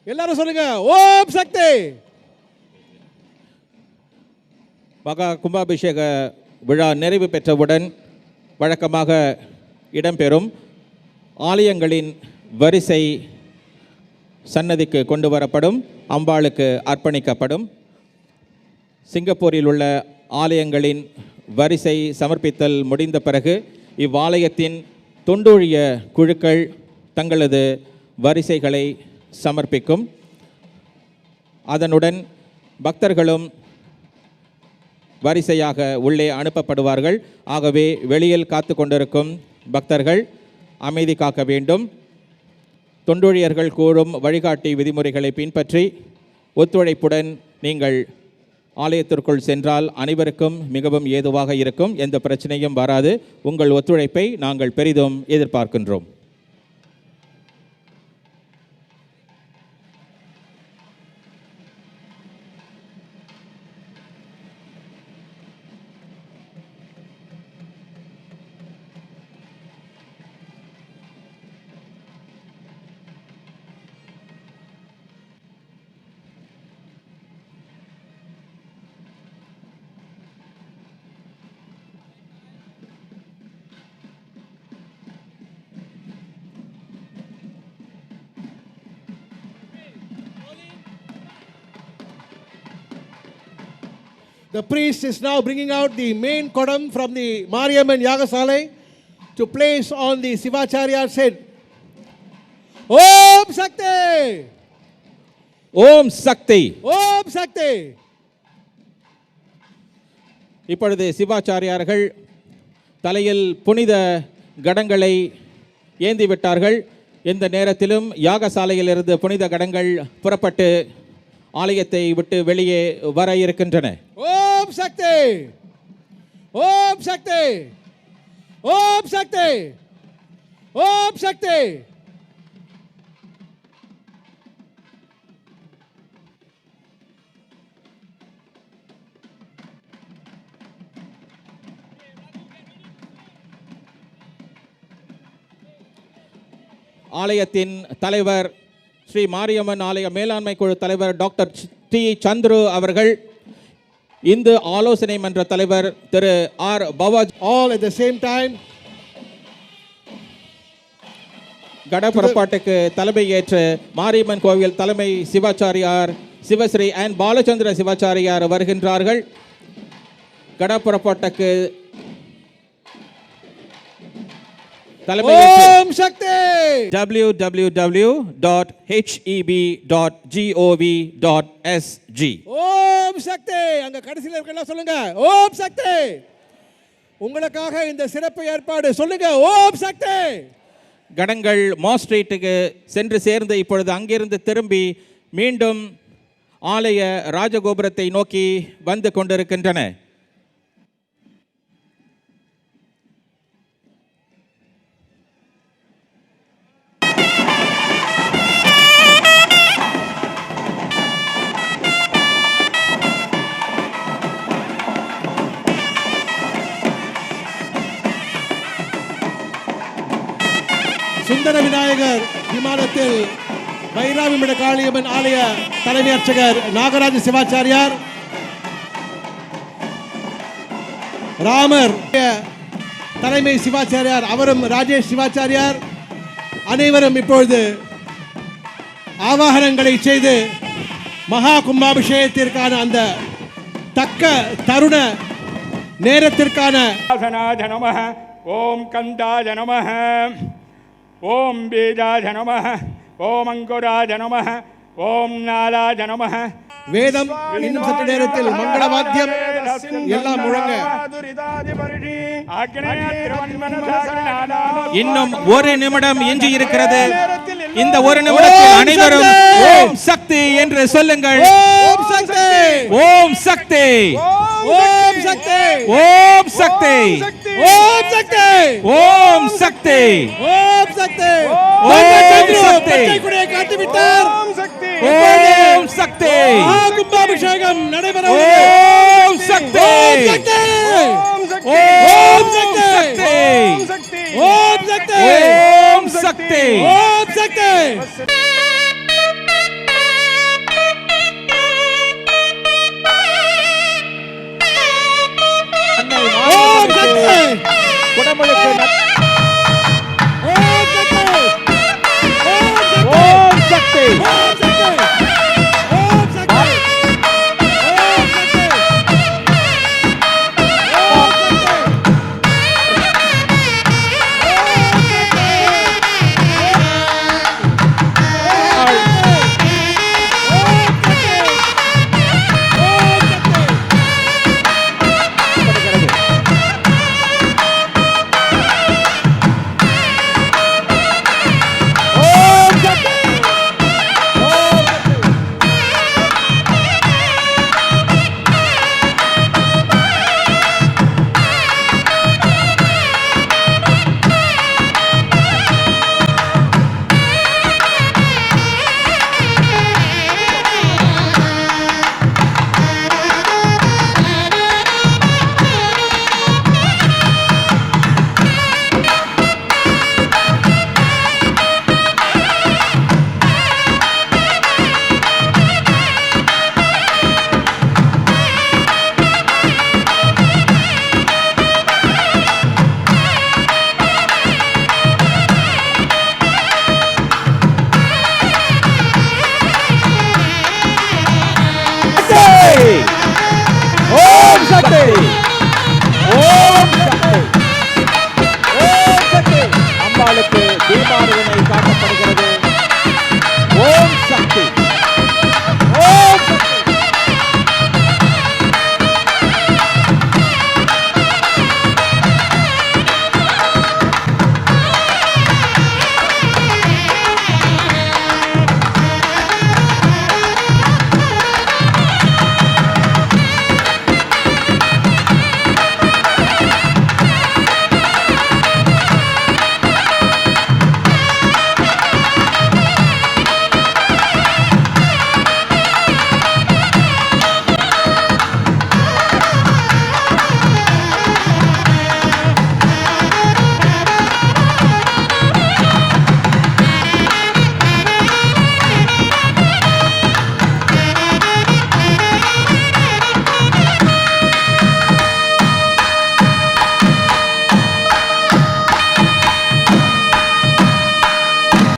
எல்லாரும் சொல்லுங்க ஓம் சக்தி. மகா கும்பாபிஷேக விழா நிறைவு பெற்றவுடன் வழக்கமாக இடம்பெறும் ஆலயங்களின் வரிசை சன்னதிக்கு கொண்டு வரப்படும், அம்பாளுக்கு அர்ப்பணிக்கப்படும். சிங்கப்பூரில் உள்ள ஆலயங்களின் வரிசை சமர்ப்பித்தல் முடிந்த பிறகு இவ்வாலயத்தின் தொண்டூழிய குழுக்கள் தங்களது வரிசைகளை சமர்ப்பிக்கும். அதனுடன் பக்தர்களும் வரிசையாக உள்ளே அனுப்பப்படுவார்கள். ஆகவே வெளியில் காத்து கொண்டிருக்கும் பக்தர்கள் அமைதி காக்க வேண்டும். தொண்டூழியர்கள் கூறும் வழிகாட்டி விதிமுறைகளை பின்பற்றி ஒத்துழைப்புடன் நீங்கள் ஆலயத்திற்குள் சென்றால் அனைவருக்கும் மிகவும் ஏதுவாக இருக்கும். எந்த பிரச்சனையும் வராது. உங்கள் ஒத்துழைப்பை நாங்கள் பெரிதும் எதிர்பார்க்கின்றோம். The priest is now bringing out the main kodam from the Mariamman Yagasalai to place on the Sivacharya's head. Om Shakti! Om Sakthi. Om Shakti! இப்பொழுது சிவாச்சாரியார்கள் தலையில் புனித கடங்களை ஏந்திவிட்டார்கள். எந்த நேரத்திலும் யாகசாலையிலிருந்து புனித கடங்கள் புறப்பட்டு ஆலயத்தை விட்டு வெளியே வர இருக்கின்றன. ஓம் சக்தி, ஓம் சக்தி, ஓம் சக்தி, ஓம் சக்தி. ஆலயத்தின் தலைவர் ஸ்ரீ மாரியம்மன் ஆலய மேலாண்மை குழு தலைவர் டாக்டர் டி சந்துரு அவர்கள், இந்து ஆலோசனை மன்ற தலைவர் திரு R பவாஜ், all at the same time கட புறப்பாட்டுக்கு தலைமை ஏற்று மாரியம்மன் கோவில் தலைமை சிவாச்சாரியார் சிவஸ்ரீ அண்ட் பாலச்சந்திர சிவாச்சாரியார் வருகின்றார்கள். கட புறப்பாட்டுக்கு தலைமை ஓம் சக்தி www.heb.gov.sg. ஓம் சக்தி. அங்க கடைசில இருக்கலாம் சொல்லுங்க ஓம் சக்தி. உங்களுக்காக இந்த சிறப்பு ஏற்பாடு சொல்லுங்க ஓம் சக்தி. கடங்கள் மாஸ் ஸ்ட்ரீட்டுக்கு சென்று சேர்ந்து இப்பொழுது அங்கிருந்து திரும்பி மீண்டும் ஆலய ராஜகோபுரத்தை நோக்கி வந்து கொண்டிருக்கின்றன. சுந்தர விநாயகர் விமானத்தில் வைராவிமிட காளியம்மன் ஆலய தலைமை அர்ச்சகர் நாகராஜ சிவாச்சாரியார், ராமர் தலைமை சிவாச்சாரியார் அவரும் ராஜேஷ் சிவாச்சாரியார் அனைவரும் இப்பொழுது ஆவாகனங்களை செய்து மகா கும்பாபிஷேகத்திற்கான அந்த தக்க தருண நேரத்திற்கான ஓம் கந்தாய நமஹ, ஓம் பீஜாய நமஹ, ஓம் அங்குராய நமஹ, ஓம் நாலாய நமஹ. வேதம் இன்னும் சற்று நேரத்தில் மங்கள வாத்தியம் எல்லாம் முழங்க இன்னும் ஒரு நிமிடம் எஞ்சி இருக்கிறது. இந்த ஒரு நிமிடத்தில் அனைவரும் ஓம் சக்தி என்று சொல்லுங்கள். ஓம் சக்தி, ஓம் சக்தி, ஓம் சக்தி, ஓம் சக்தி, ஓம் சக்தி, ஓம் சக்தி, ஓம் சக்தி. ஓம் சக்தி. குடியை காட்டிவிட்டார். ஓம் சக்தி. கும்பாபிஷேகம் நடைபெற ஓம் சக்தி. ஓம் சக்தி, ஓம் ஓம் சக்தி, ஓம் சக்தி. ஓம் சக்தி, ஓம் சக்தி. ஓம் சக்தி. ஏற்பாடு